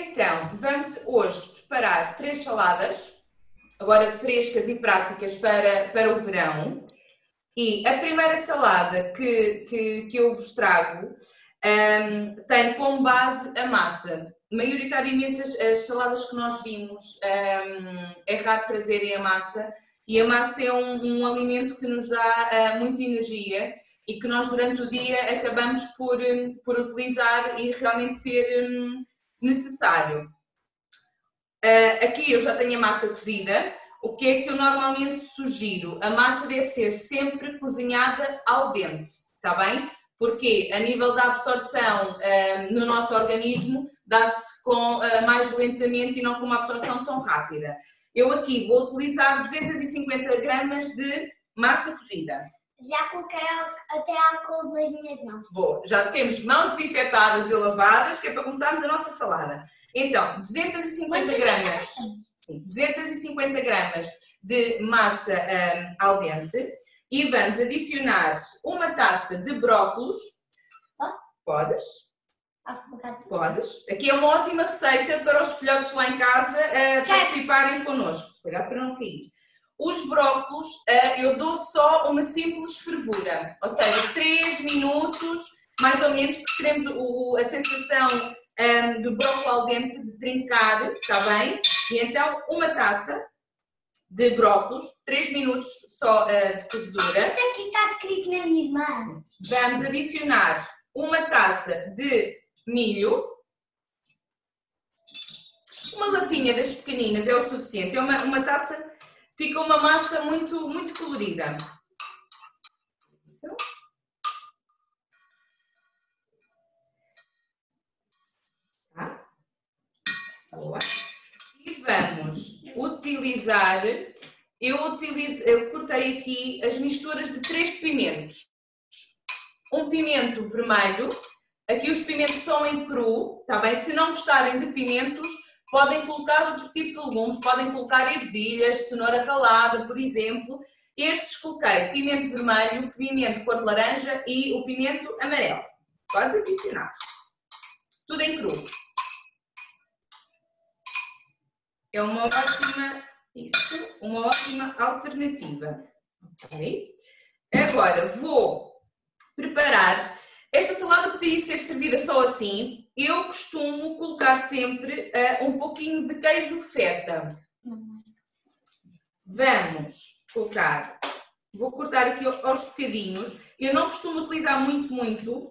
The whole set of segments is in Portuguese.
Então, vamos hoje preparar 3 saladas, agora frescas e práticas para o verão. E a primeira salada que eu vos trago tem como base a massa. Maioritariamente as saladas que nós vimos é raro trazerem a massa, e a massa é um alimento que nos dá muita energia e que nós durante o dia acabamos por utilizar e realmente ser necessário. Aqui eu já tenho a massa cozida. O que é que eu normalmente sugiro? A massa deve ser sempre cozinhada al dente, está bem? Porque a nível da absorção no nosso organismo dá-se mais lentamente e não com uma absorção tão rápida. Eu aqui vou utilizar 250 gramas de massa cozida. Já coloquei até álcool nas minhas mãos. Boa, já temos mãos desinfetadas e lavadas, que é para começarmos a nossa salada. Então, 250 gramas. Sim, 250 gramas de massa al dente e vamos adicionar uma taça de brócolos. Posso? Podes. Posso colocar tudo? Podes. Aqui é uma ótima receita para os filhotes lá em casa participarem connosco. Cuidado para não cair. Os brócolos eu dou só uma simples fervura, ou seja, 3 minutos mais ou menos, porque queremos a sensação do brócolis al dente de trincar, está bem? E então uma taça de brócolis, 3 minutos só de cozedura. Isto aqui está escrito na minha irmã. Vamos adicionar uma taça de milho. Uma latinha das pequeninas é o suficiente, é uma taça, fica uma massa muito, muito colorida. Isso. Tá? Boa. E vamos utilizar, eu cortei aqui as misturas de 3 pimentos. Um pimento vermelho, aqui os pimentos são em cru, está bem? Se não gostarem de pimentos, podem colocar outro tipo de legumes, podem colocar ervilhas, cenoura ralada, por exemplo. Estes coloquei pimento vermelho, pimento cor de laranja e o pimento amarelo. Podes adicionar. Tudo em cru. É uma ótima alternativa. Ok? Agora vou preparar. Esta salada poderia ser servida só assim. Eu costumo colocar sempre um pouquinho de queijo feta. Vamos colocar, vou cortar aqui aos bocadinhos. Eu não costumo utilizar muito.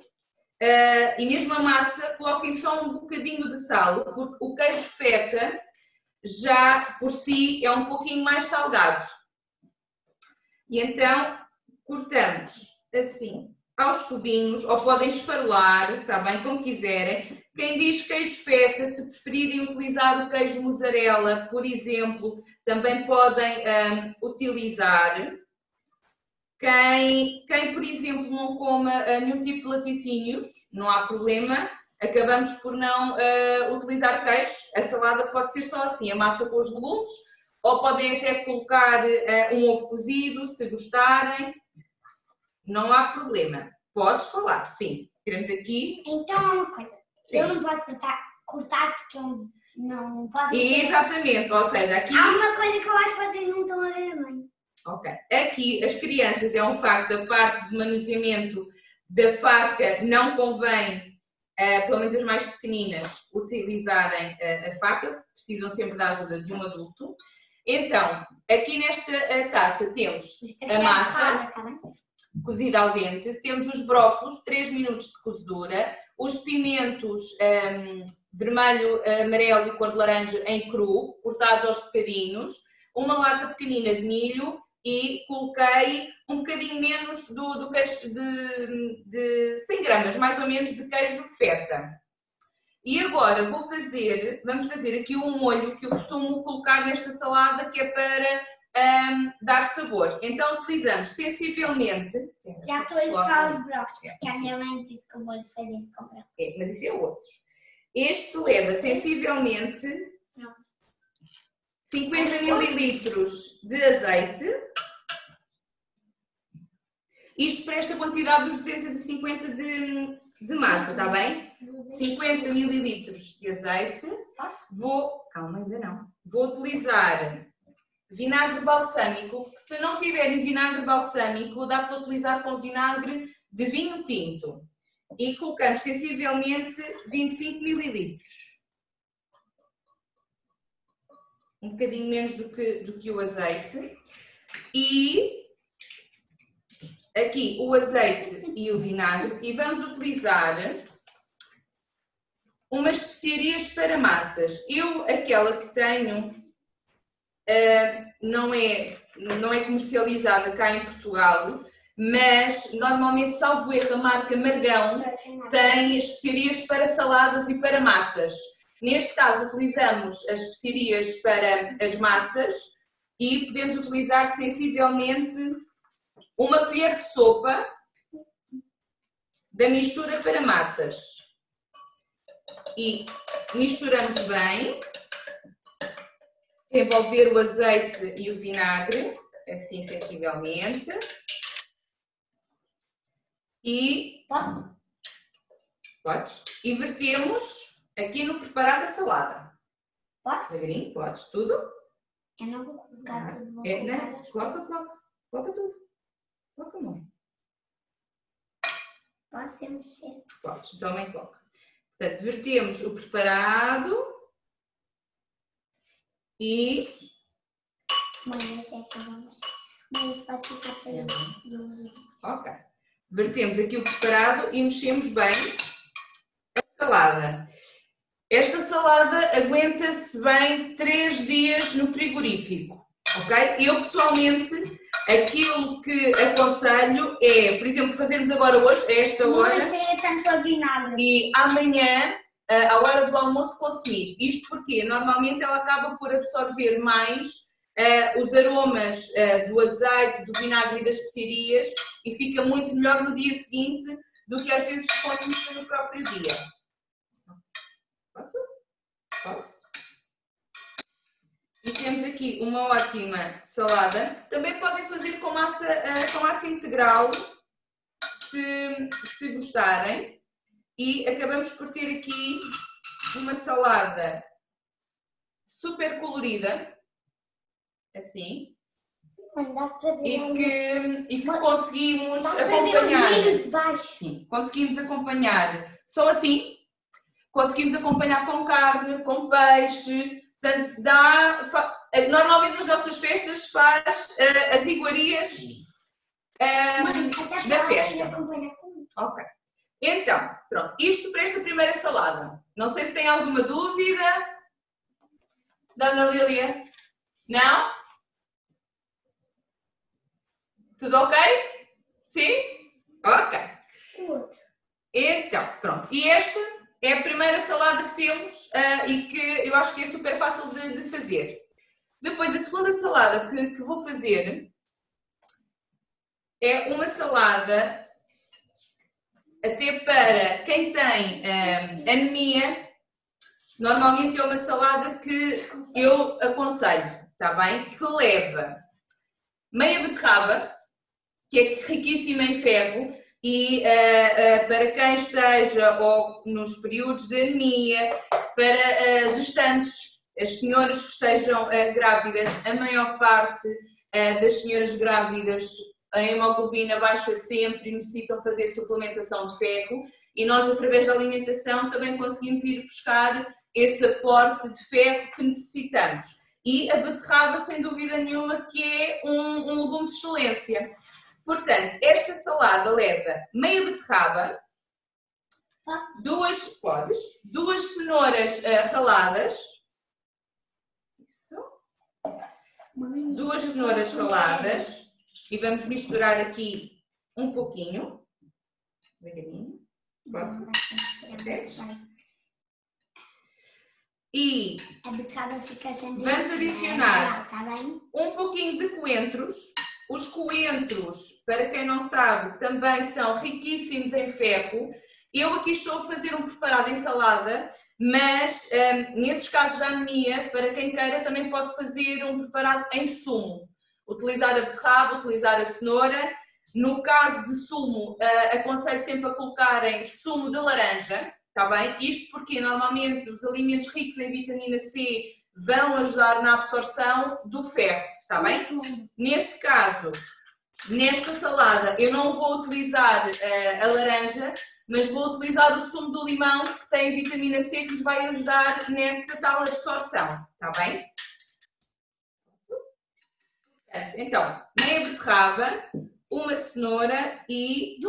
E mesmo a massa, coloquem só um bocadinho de sal, porque o queijo feta já por si é um pouquinho mais salgado. E então cortamos assim aos cubinhos, ou podem esfarelar, está bem, como quiserem. Quem diz queijo feta, se preferirem utilizar o queijo mussarela, por exemplo, também podem utilizar. Quem, por exemplo, não coma nenhum tipo de laticínios, não há problema, acabamos por não utilizar queijo. A salada pode ser só assim, a massa com os legumes, ou podem até colocar um ovo cozido, se gostarem. Não há problema. Podes falar, sim. Queremos aqui... Então há uma coisa. Sim. Eu não posso cortar porque eu não posso... Exatamente, ou seja, aqui... Há uma coisa que eu acho que vocês não estão a ver bem. Ok. Aqui, as crianças, é um facto, da parte de manuseamento da faca, não convém, pelo menos as mais pequeninas, utilizarem a faca, precisam sempre da ajuda de um adulto. Então, aqui nesta taça temos a massa cozida al dente, temos os brócolos, 3 minutos de cozedura, os pimentos vermelho, amarelo e cor de laranja em cru, cortados aos bocadinhos, uma lata pequenina de milho e coloquei um bocadinho menos do queijo de 100 gramas, mais ou menos, de queijo feta. E agora vamos fazer aqui um molho que eu costumo colocar nesta salada, que é para dar sabor. Então utilizamos sensivelmente... Já estou a buscar os brócolis, porque a minha mãe disse que eu vou fazer isso com brócolis. Mas isso é outro. Este leva sensivelmente 50 ml de azeite. Isto para esta quantidade dos 250 de massa, está bem? 50 ml de azeite. Calma, ainda não. Vou utilizar vinagre balsâmico, que se não tiverem vinagre balsâmico, dá para utilizar com vinagre de vinho tinto. E colocamos sensivelmente 25 ml. Um bocadinho menos do que o azeite. E aqui o azeite e o vinagre. E vamos utilizar umas especiarias para massas. Eu, aquela que tenho, não é comercializada cá em Portugal, mas normalmente, salvo erro, a marca Margão tem especiarias para saladas e para massas. Neste caso utilizamos as especiarias para as massas e podemos utilizar sensivelmente uma colher de sopa da mistura para massas. E misturamos bem, envolver o azeite e o vinagre, assim sensivelmente. E podes. E vertemos aqui no preparado da salada. Posso? Devagarinho, podes tudo. Eu não vou colocar tudo. Não, coloca tudo. Coloca muito. Posso mexer? Podes, também coloca. Portanto, vertemos o preparado e... Mãe, eu sei que vamos. Mãe, isso pode ficar para eu. Ok. Vertemos aqui o preparado e mexemos bem a salada. Esta salada aguenta-se bem 3 dias no frigorífico, ok? Eu, pessoalmente, aquilo que aconselho é, por exemplo, fazermos agora hoje, a esta hora, e amanhã, à hora do almoço, consumir. Isto porque, normalmente, ela acaba por absorver mais os aromas do azeite, do vinagre e das especiarias e fica muito melhor no dia seguinte do que às vezes consumimos no próprio dia. Posso? E temos aqui uma ótima salada. Também podem fazer com massa integral, se gostarem. E acabamos por ter aqui uma salada super colorida, assim, e que conseguimos acompanhar. Sim, conseguimos acompanhar só assim. Conseguimos acompanhar com carne, com peixe. Portanto, normalmente nas nossas festas faz as iguarias da festa. Ok. Então, pronto. Isto para esta primeira salada. Não sei se tem alguma dúvida. Dona Lília? Não? Tudo ok? Sim? Ok. Então, pronto. E esta é a primeira salada que temos e que eu acho que é super fácil de fazer. Depois, a segunda salada que vou fazer é uma salada até para quem tem anemia. Normalmente é uma salada que eu aconselho, está bem? Que leva meia beterraba, que é riquíssima em ferro, e para quem esteja ou nos períodos de anemia, para gestantes, as senhoras que estejam grávidas, a maior parte das senhoras grávidas a hemoglobina baixa sempre e necessitam fazer suplementação de ferro e nós através da alimentação também conseguimos ir buscar esse aporte de ferro que necessitamos. E a beterraba, sem dúvida nenhuma, que é um legume de excelência. Portanto, esta salada leva meia beterraba, duas cenouras raladas, duas cenouras raladas, e vamos misturar aqui um pouquinho, devagarinho, posso? E vamos adicionar um pouquinho de coentros. Os coentros, para quem não sabe, também são riquíssimos em ferro. Eu aqui estou a fazer um preparado em salada, mas nesses casos de anemia, para quem queira, também pode fazer um preparado em sumo. Utilizar a beterraba, utilizar a cenoura. No caso de sumo, aconselho sempre a colocarem sumo de laranja, está bem? Isto porque normalmente os alimentos ricos em vitamina C vão ajudar na absorção do ferro, está bem? Neste caso, nesta salada, eu não vou utilizar a laranja, mas vou utilizar o sumo do limão, que tem vitamina C, que nos vai ajudar nessa tal absorção, está bem? Então, meia beterraba, uma cenoura e...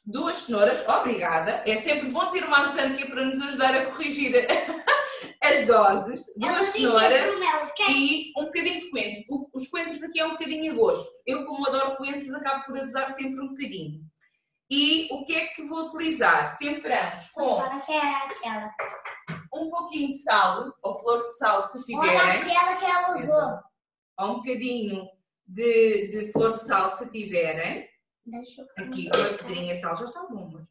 Duas cenouras, obrigada. É sempre bom ter uma ajudante que é para nos ajudar a corrigir as doses. Duas cenouras e um bocadinho de coentros. Os coentros aqui é um bocadinho a gosto. Eu, como adoro coentros, acabo por usar sempre um bocadinho. E o que é que vou utilizar? Temperamos com um pouquinho de sal, ou flor de sal, se tiverem. Olha aquela que ela usou. Ou um bocadinho de flor de sal, se tiverem. Aqui, uma pedrinha de sal, já está bom.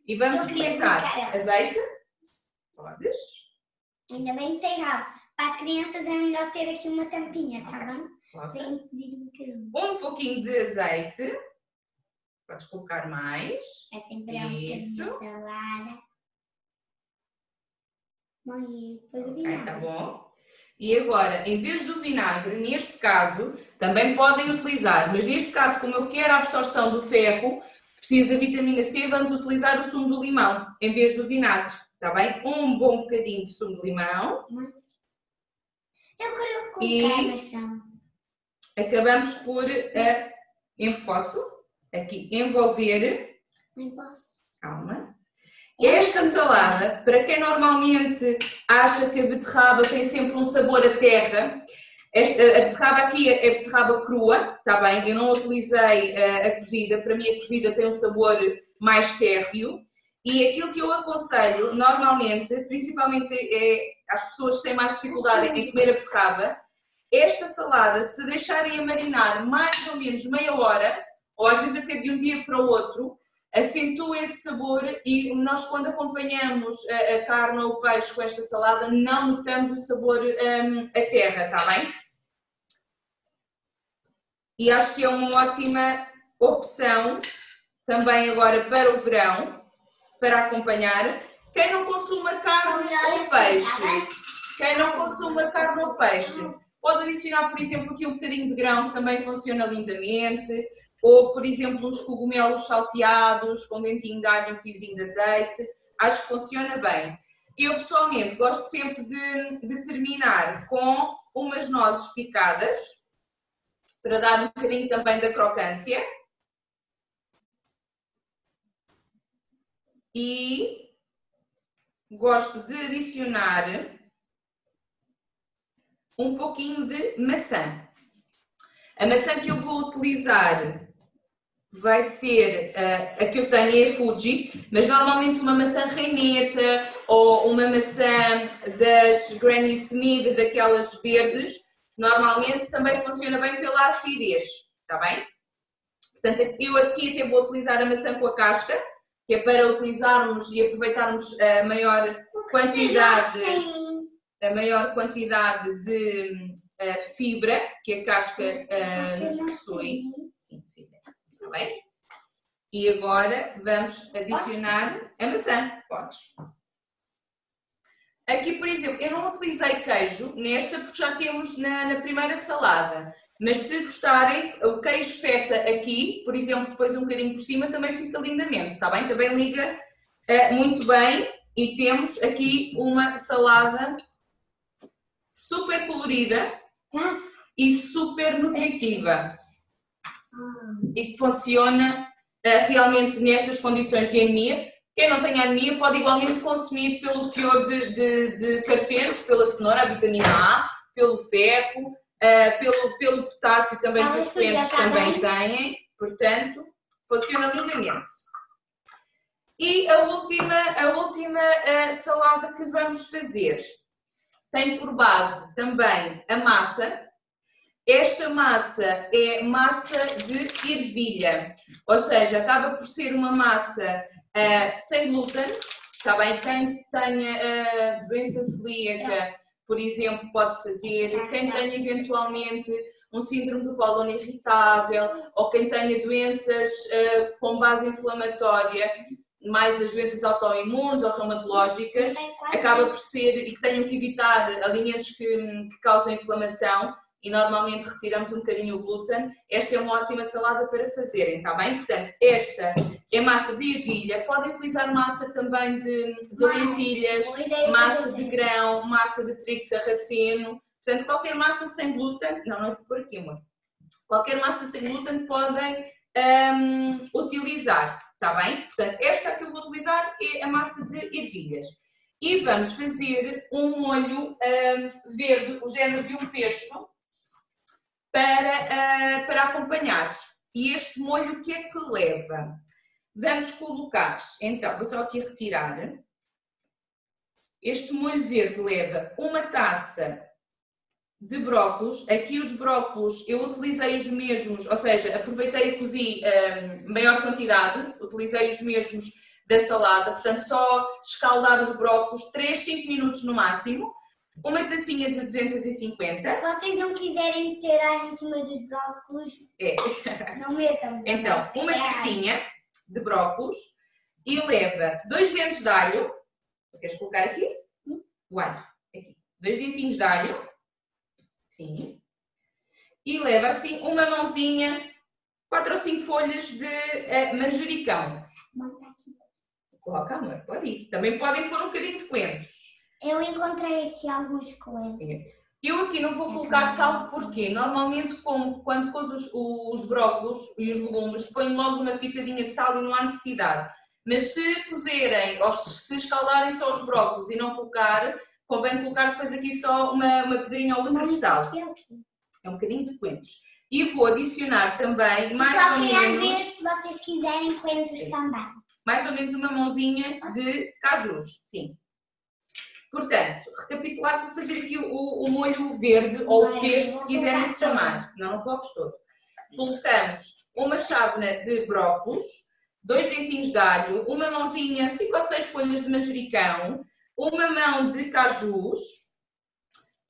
E vamos utilizar azeite. Podes. Ainda bem que tem ralo. Para as crianças é melhor ter aqui uma tampinha, tá bem? Tenho que pedir um bocadinho. Um pouquinho de azeite. Podes colocar mais. É temperar um bocadinho de salada. Bom, e depois o vinagre. Tá bom. E agora, em vez do vinagre, neste caso, também podem utilizar, mas neste caso, como eu quero a absorção do ferro, preciso da vitamina C, vamos utilizar o sumo do limão, em vez do vinagre, está bem? Um bom bocadinho de sumo de limão. Eu quero colocar, mas pronto. Acabamos por, aqui, envolver. Não posso. Calma. Esta salada, para quem normalmente acha que a beterraba tem sempre um sabor a terra, a beterraba aqui é beterraba crua, está bem? Eu não utilizei a cozida, para mim a cozida tem um sabor mais térreo e aquilo que eu aconselho normalmente, principalmente às pessoas que têm mais dificuldade em comer a beterraba, esta salada, se deixarem a marinar mais ou menos meia hora, ou às vezes até de um dia para o outro, acentua esse sabor e nós quando acompanhamos a carne ou o peixe com esta salada não notamos o sabor a terra, está bem? E acho que é uma ótima opção também agora para o verão, para acompanhar. Quem não consuma carne ou peixe, pode adicionar, por exemplo, aqui um bocadinho de grão, também funciona lindamente. Ou, por exemplo, os cogumelos salteados com dentinho de alho e um fiozinho de azeite. Acho que funciona bem. Eu, pessoalmente, gosto sempre de terminar com umas nozes picadas, para dar um bocadinho também da crocância. E gosto de adicionar um pouquinho de maçã. A maçã que eu vou utilizar vai ser, a que eu tenho é a Fuji, mas normalmente uma maçã reineta ou uma maçã das Granny Smith, daquelas verdes, normalmente também funciona bem pela acidez, está bem? Portanto, eu aqui até vou utilizar a maçã com a casca, que é para utilizarmos e aproveitarmos a maior quantidade de fibra que a casca nos possui. Sim, fibra. Está bem? E agora vamos adicionar a maçã. Podes. Aqui, por exemplo, eu não utilizei queijo nesta porque já temos na primeira salada. Mas se gostarem, o queijo feta aqui, por exemplo, depois um bocadinho por cima, também fica lindamente, está bem? Também liga muito bem e temos aqui uma salada super colorida e super nutritiva e que funciona realmente nestas condições de anemia. Quem não tem anemia pode igualmente consumir pelo teor de carotenoides, pela cenoura, a vitamina A, pelo ferro, pelo potássio também que os coentros também têm, portanto, funciona lindamente. E a última salada que vamos fazer tem por base também a massa. Esta massa é massa de ervilha, ou seja, acaba por ser uma massa sem glúten, está bem? Quem tenha doença celíaca, por exemplo, pode fazer. Quem tenha eventualmente um síndrome do cólon irritável ou quem tenha doenças com base inflamatória, mais as doenças autoimunes ou reumatológicas, acaba por ser, e que tenham que evitar alimentos que causem inflamação, e normalmente retiramos um bocadinho o glúten, esta é uma ótima salada para fazerem, está bem? Portanto, esta é massa de ervilha, podem utilizar massa também de lentilhas, massa de grão, massa de trigo sarraceno, portanto, qualquer massa sem glúten, não é por aqui, amor, qualquer massa sem glúten podem utilizar, está bem? Portanto, esta que eu vou utilizar é a massa de ervilhas. E vamos fazer um molho verde, o género de um pesto, para acompanhar. E este molho o que é que leva? Vamos colocar, então, vou só aqui retirar. Este molho verde leva uma taça de brócolos. Aqui os brócolos eu utilizei os mesmos, ou seja, aproveitei e cozi maior quantidade, utilizei os mesmos da salada, portanto só escaldar os brócolos 3-5 minutos no máximo. Uma tacinha de 250. Se vocês não quiserem ter ar em cima dos brócolos, não metam. Então, uma tacinha de brócolos e leva 2 dentes de alho. Queres colocar aqui? O alho. Aqui. 2 dentinhos de alho. Sim. E leva assim uma mãozinha, 4 ou 5 folhas de manjericão. Coloca, amor, pode ir. Também podem pôr um bocadinho de coentros. Eu encontrei aqui alguns coentros. Eu aqui não vou colocar sal porque normalmente quando cozo os brócolos e os legumes ponho logo uma pitadinha de sal e não há necessidade. Mas se cozerem ou se escaldarem só os brócolos e não colocar, convém colocar depois aqui só uma pedrinha ou outra de sal. É um bocadinho de coentros. E vou adicionar também mais ou menos... às vezes, se vocês quiserem, coentros também. Mais ou menos uma mãozinha de cajus, sim. Portanto, recapitular para fazer aqui o molho verde ou o pesto, se quiserem se chamar. Não colocos todo. Colocamos uma chávena de brócolos, 2 dentinhos de alho, uma mãozinha, 5 ou 6 folhas de manjericão, uma mão de cajus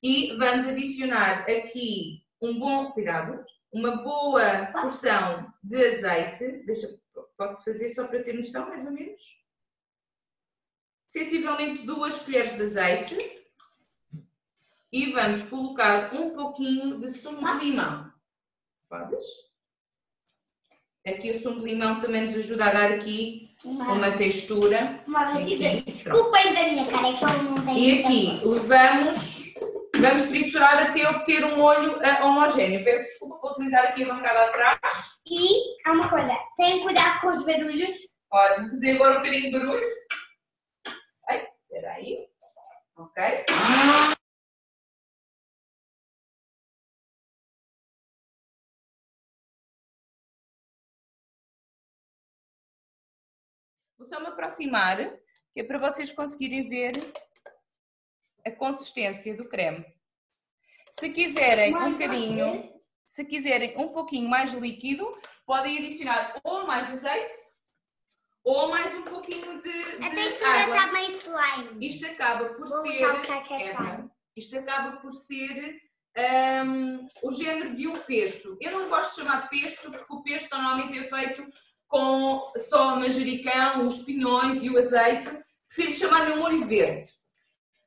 e vamos adicionar aqui uma boa porção de azeite. Posso fazer só para ter noção, mais ou menos? Sensivelmente 2 colheres de azeite e vamos colocar um pouquinho de sumo de limão. Podes? Aqui o sumo de limão também nos ajuda a dar aqui uma textura. Desculpem da minha cara, é que eu não tenho. E aqui vamos triturar até obter um molho homogéneo. Peço desculpa, vou utilizar aqui a bancada atrás. E há uma coisa, tenham cuidado com os barulhos. Olha, vou fazer agora um bocadinho de barulho. Ai, espera aí. Ok. Vou só me aproximar, que é para vocês conseguirem ver a consistência do creme. Se quiserem se quiserem um pouquinho mais líquido, podem adicionar ou mais azeite ou mais um pouquinho de a textura água. está meio slime. Isto acaba por ser o género de um pesto. Eu não gosto de chamar pesto porque o pesto normalmente é feito com só manjericão, os pinhões e o azeite. Prefiro chamar-lhe um molho verde.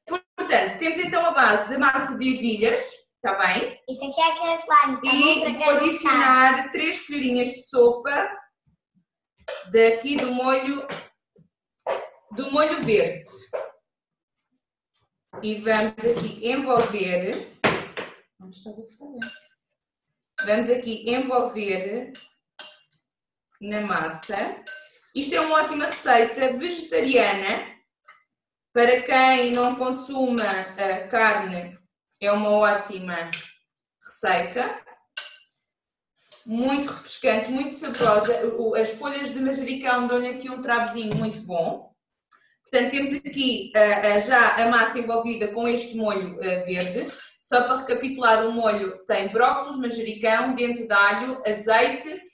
Portanto, temos então a base da massa de ervilhas, está bem? Isto aqui é aquele slime. E vou adicionar 3 colherinhas de sopa daqui do molho verde. E vamos aqui envolver. Onde está o Vamos aqui envolver na massa. Isto é uma ótima receita vegetariana. Para quem não consuma carne, é uma ótima receita. Muito refrescante, muito saborosa. As folhas de manjericão dão-lhe aqui um travozinho muito bom. Portanto, temos aqui já a massa envolvida com este molho verde. Só para recapitular, o molho tem brócolos, manjericão, dente de alho, azeite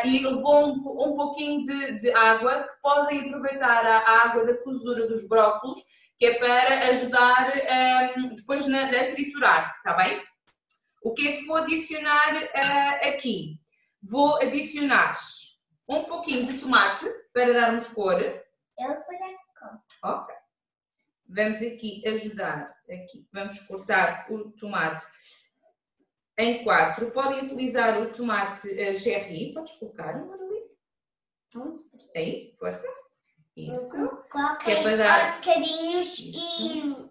e levou um pouquinho de água, que podem aproveitar a água da cozedura dos brócolos, que é para ajudar depois a triturar, está bem? O que é que vou adicionar aqui? Vou adicionar um pouquinho de tomate para darmos cor. Eu depois é que corto. Ok. Vamos aqui ajudar. Aqui. Vamos cortar o tomate em 4. Podem utilizar o tomate cherry. Podes colocar um ali? Aí, força. Isso. Coloquei Que é para dar bocadinhos isso. e...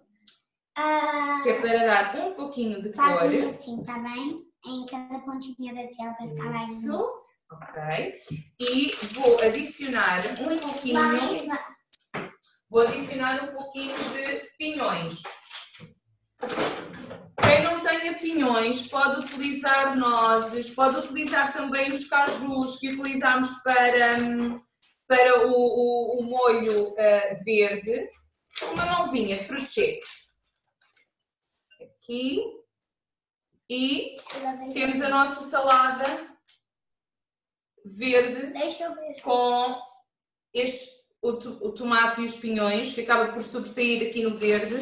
Que é para dar um pouquinho de cor. Fazem assim, está bem? Em cada pontinha da tigela para ficar bem bonito. Ok. E vou adicionar um pouquinho... Vou adicionar um pouquinho de pinhões. Quem não tenha pinhões pode utilizar nozes, pode utilizar também os cajus que utilizamos para o molho verde. Uma mãozinha de frutos secos. Aqui. E temos a nossa salada verde com o tomate e os pinhões, que acaba por sobressair aqui no verde.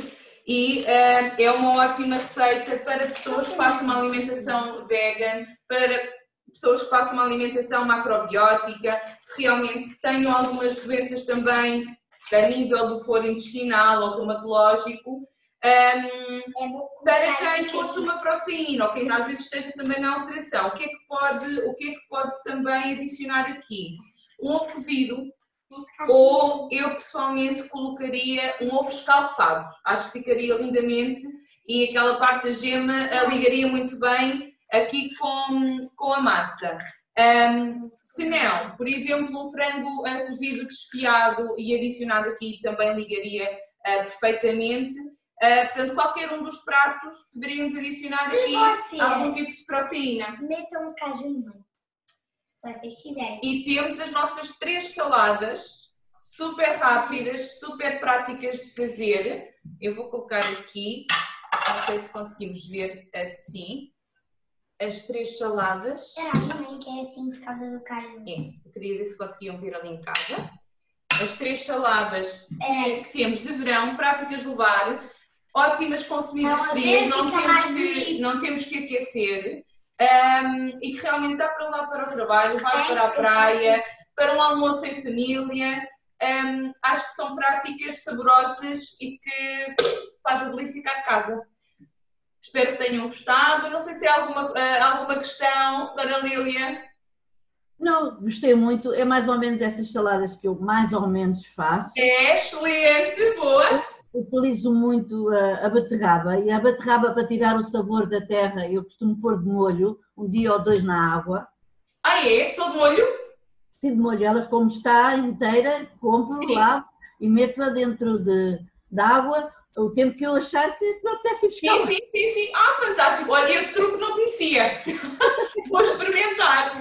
E é uma ótima receita para pessoas que façam uma alimentação vegan, para pessoas que façam uma alimentação macrobiótica, que realmente tenham algumas doenças também a nível do foro intestinal ou reumatológico. Para quem consuma proteína, ou quem às vezes esteja também na alteração, o que é que pode também adicionar aqui? Um ovo cozido, ou eu pessoalmente colocaria um ovo escalfado, acho que ficaria lindamente e aquela parte da gema ligaria muito bem aqui com a massa. Se não, por exemplo, um frango cozido desfiado e adicionado aqui também ligaria perfeitamente. Portanto, qualquer um dos pratos poderíamos adicionar aqui algum tipo de proteína. Metam um caju no meio, se vocês quiserem. E temos as nossas 3 saladas, super rápidas, super práticas de fazer. Eu vou colocar aqui, não sei se conseguimos ver assim, as 3 saladas. Era a minha que é assim por causa do caju. Eu queria ver se conseguiam ver ali em casa. As 3 saladas que temos de verão, práticas de levar. Ótimas consumidas frias, não temos que aquecer e que realmente dá para levar para o trabalho, vai para a praia, para um almoço em família. Acho que são práticas saborosas e que faz a delícia cá de casa. Espero que tenham gostado. Não sei se há alguma questão, Dona Lília. Não, gostei muito. É mais ou menos essas saladas que eu mais ou menos faço. É excelente, boa. Utilizo muito a beterraba e a beterraba para tirar o sabor da terra eu costumo pôr de molho, um dia ou 2 na água. Ah é? Só de molho? Sim, de molho, elas como está inteira, compro, lavo e meto-a dentro de água o tempo que eu achar que me apetece ir buscar. Sim. Ah, fantástico. Olha, esse truque não conhecia. Vou experimentar.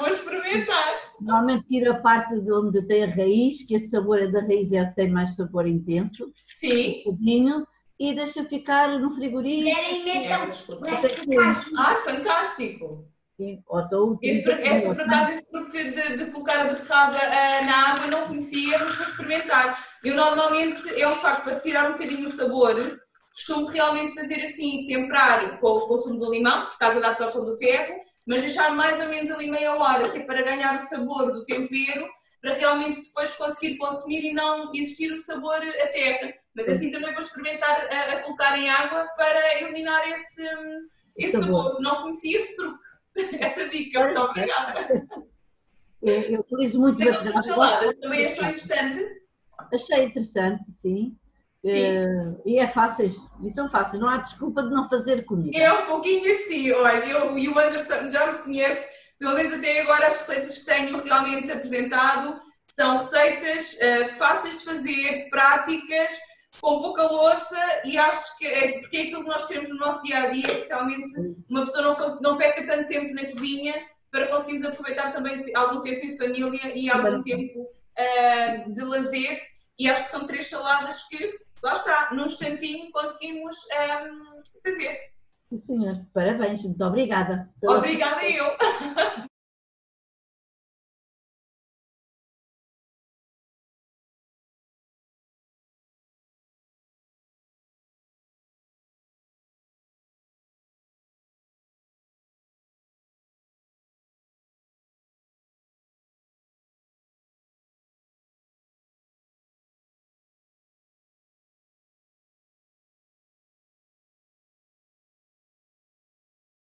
Normalmente tiro a parte de onde tem a raiz, que esse sabor da raiz é que tem mais sabor intenso. Sim. Um pouquinho, e deixa ficar no frigorífico. Ah, fantástico. Sim, esse truque de colocar a beterraba na água não conhecia, mas vou experimentar. Eu normalmente, é um facto, para tirar um bocadinho o sabor, costumo realmente fazer assim, temperar com o consumo do limão, por causa da absorção do ferro, mas deixar mais ou menos ali meia hora, que é para ganhar o sabor do tempero, para realmente depois conseguir consumir e não existir o sabor a terra. Mas assim também vou experimentar a colocar em água para eliminar esse sabor. Não conhecia esse truque, essa dica, muito obrigada. Eu utilizo muito beterraba. As saladas também achou interessante? Achei interessante, sim. E são fáceis, não há desculpa de não fazer comida. É um pouquinho assim, olha, eu e o Anderson já me conhece, pelo menos até agora as receitas que tenho realmente apresentado são receitas fáceis de fazer, práticas, com pouca louça e acho que porque é aquilo que nós queremos no nosso dia-a-dia, que realmente uma pessoa não perca tanto tempo na cozinha para conseguirmos aproveitar também algum tempo em família e algum tempo de lazer e acho que são 3 saladas que, lá está, num instantinho conseguimos fazer. Sim, senhor. Parabéns, muito obrigada. Obrigada eu.